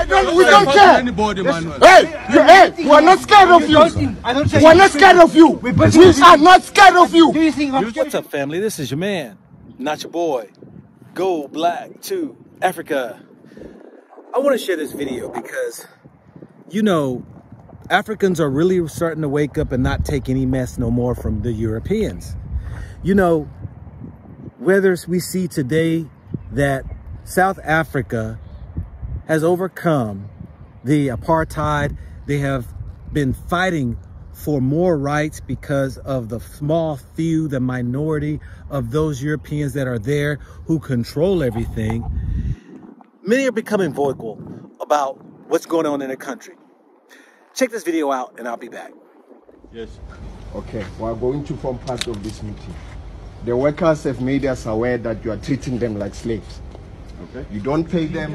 We don't care. Anybody, man. Hey, we are not scared of you. We are not scared of you. We are not scared of you. What's up, family? This is your man, not your boy. Go Black to Africa. I want to share this video because, you know, Africans are really starting to wake up and not take any mess no more from the Europeans. You know, whether we see today that South Africa has overcome the apartheid, they have been fighting for more rights because of the small few, the minority of those Europeans that are there who control everything. Many are becoming vocal about what's going on in the country. Check this video out and I'll be back. Yes. Okay, we are going to form part of this meeting. The workers have made us aware that you are treating them like slaves. Okay. You don't pay them.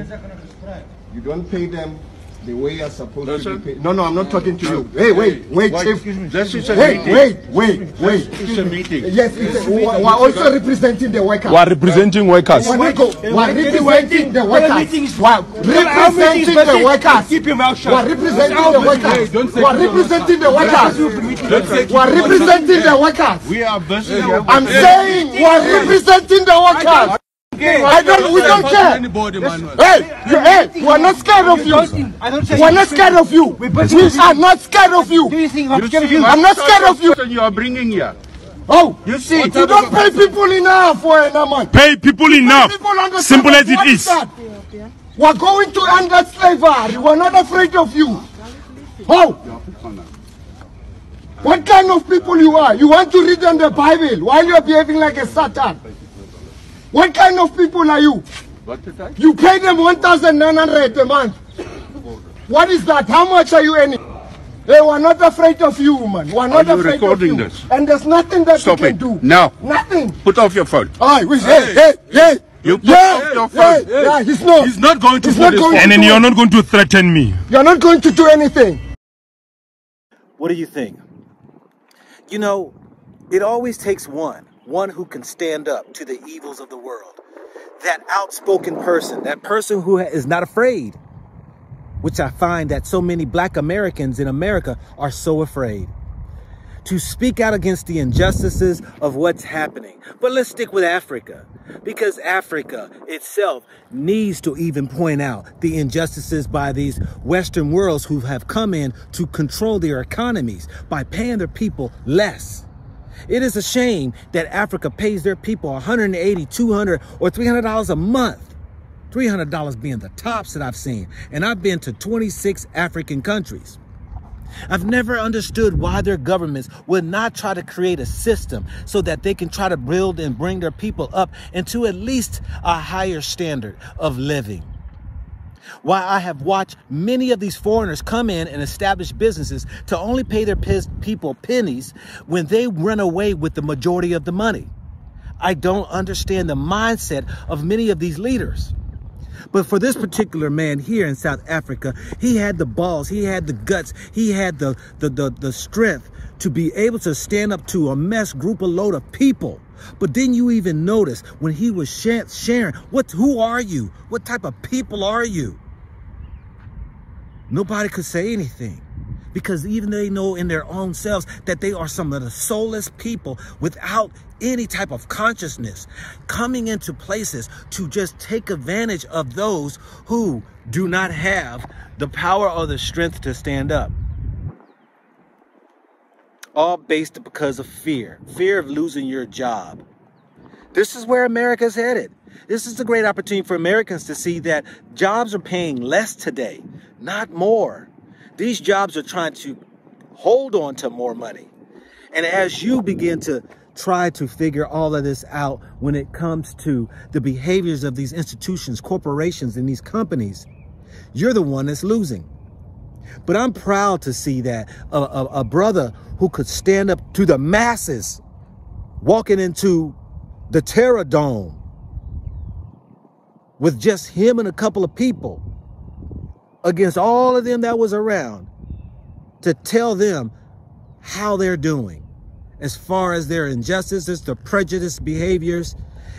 You don't pay them the way you're supposed to be paid. No, I'm not talking to you. Hey, wait, Chief. This is a meeting. Wait. It's a meeting. Yes, we are also representing the workers. We are representing workers. We are representing the workers. We are representing the workers. Keep your mouth shut. We are representing the workers. We are representing the workers. We are representing the workers. We are busy. I'm saying we are representing the workers. We don't care. Anybody, man. Hey, we are not scared of you. We are not scared of you. We are not scared of you. I'm not scared of you. You are bringing here. Oh, you see, you don't pay people enough for a month. Pay people enough. Simple as it is. We are going to end that slavery. We are not afraid of you. Oh, what kind of people you are? You want to read in the Bible while you are behaving like a Satan. What kind of people are you? You pay them 1,900 a month. What is that? How much are you earning? They were not afraid of you, man. We are not afraid of you. This? And there's nothing that Stop you can it. do. Now. Nothing. Put off your phone. Hey. You put off your phone. Yeah, he's not going to. And then you're not going to threaten me. You're not going to do anything. What do you think? You know, it always takes one who can stand up to the evils of the world. That outspoken person, that person who is not afraid, which I find that so many Black Americans in America are so afraid to speak out against the injustices of what's happening. But let's stick with Africa, because Africa itself needs to even point out the injustices by these Western worlds who have come in to control their economies by paying their people less. It is a shame that Africa pays their people $180, $200, or $300 a month. $300 being the tops that I've seen. And I've been to 26 African countries. I've never understood why their governments would not try to create a system so that they can try to build and bring their people up into at least a higher standard of living. Why I have watched many of these foreigners come in and establish businesses to only pay their people pennies when they run away with the majority of the money. I don't understand the mindset of many of these leaders. But for this particular man here in South Africa, he had the balls, he had the guts, he had the strength to be able to stand up to a load of people. But didn't you even notice when he was sharing, who are you? What type of people are you? Nobody could say anything, because even they know in their own selves that they are some of the soulless people without any type of consciousness, coming into places to just take advantage of those who do not have the power or the strength to stand up. All based because of fear of losing your job. This is where America's headed. This is a great opportunity for Americans to see that jobs are paying less today, not more. These jobs are trying to hold on to more money. And as you begin to try to figure all of this out when it comes to the behaviors of these institutions, corporations, and these companies, you're the one that's losing. But I'm proud to see that a brother who could stand up to the masses walking into the Terror Dome with just him and a couple of people against all of them that was around to tell them how they're doing as far as their injustices, their prejudice behaviors,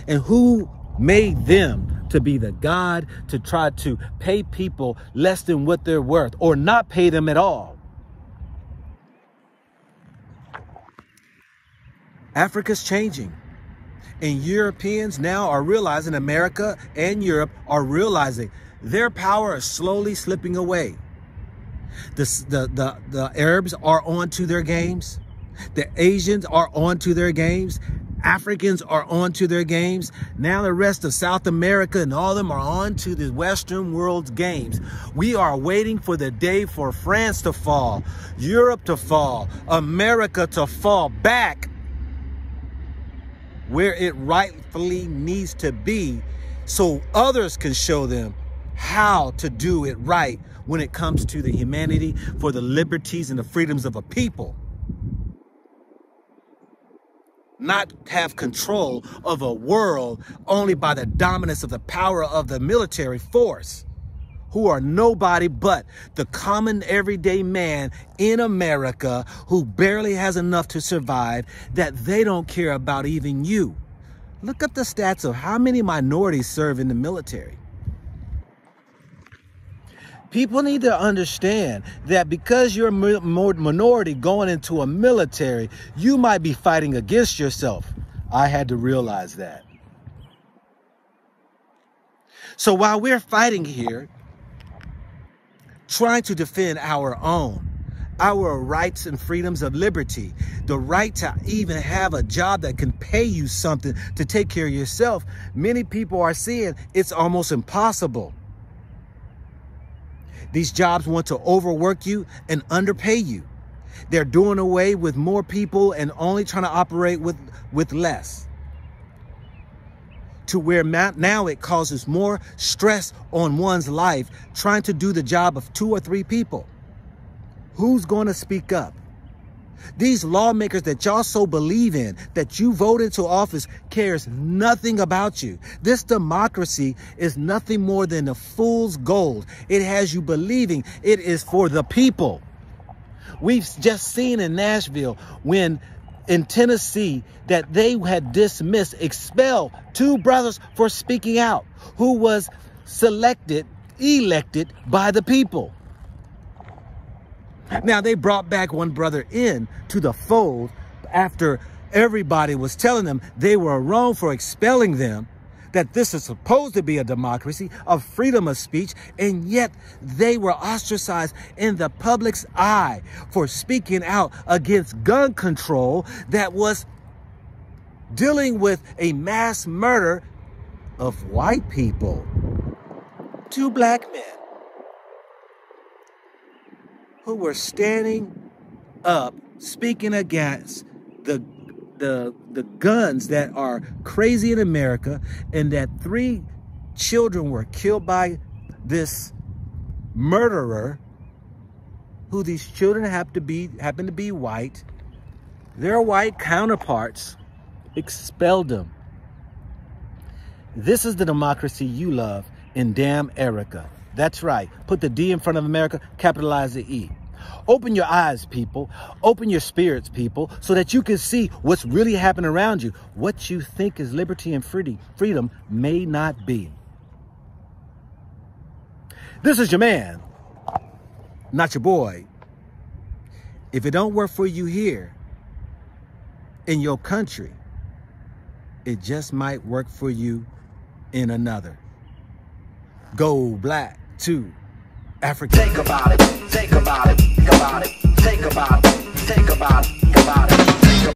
and who made them to be the God, to try to pay people less than what they're worth or not pay them at all. Africa's changing. And Europeans now are realizing, America and Europe are realizing their power is slowly slipping away. The Arabs are onto their games. The Asians are onto their games. Africans are onto their games. Now the rest of South America and all of them are onto the Western world's games. We are waiting for the day for France to fall, Europe to fall, America to fall back where it rightfully needs to be, so others can show them how to do it right when it comes to the humanity, for the liberties and the freedoms of a people. Not have control of a world only by the dominance of the power of the military force, who are nobody but the common everyday man in America who barely has enough to survive, that they don't care about even you. Look at the stats of how many minorities serve in the military. People need to understand that because you're a minority going into a military, you might be fighting against yourself. I had to realize that. So while we're fighting here, trying to defend our own, our rights and freedoms of liberty, the right to even have a job that can pay you something to take care of yourself, many people are seeing it's almost impossible. These jobs want to overwork you and underpay you. They're doing away with more people and only trying to operate with less. To where now it causes more stress on one's life trying to do the job of 2 or 3 people. Who's going to speak up? These lawmakers that y'all so believe in, that you vote into office, cares nothing about you. This democracy is nothing more than a fool's gold. It has you believing it is for the people. We've just seen in Nashville, when in Tennessee, that they had expelled 2 brothers for speaking out, who was elected by the people. Now, they brought back one brother in to the fold after everybody was telling them they were wrong for expelling them, that this is supposed to be a democracy of freedom of speech, and yet they were ostracized in the public's eye for speaking out against gun control that was dealing with a mass murder of white people. 2 black men who were standing up, speaking against the guns that are crazy in America, and that 3 children were killed by this murderer, who these children happen to be white. Their white counterparts expelled them. This is the democracy you love in damn America. That's right. Put the D in front of America, capitalize the E. Open your eyes, people. Open your spirits, people, so that you can see what's really happening around you. What you think is liberty and freedom may not be. This is your man, not your boy. If it don't work for you here in your country, it just might work for you in another. Go black to Africa. Think about it, think about it, think about it, think about it, think about it, think about it.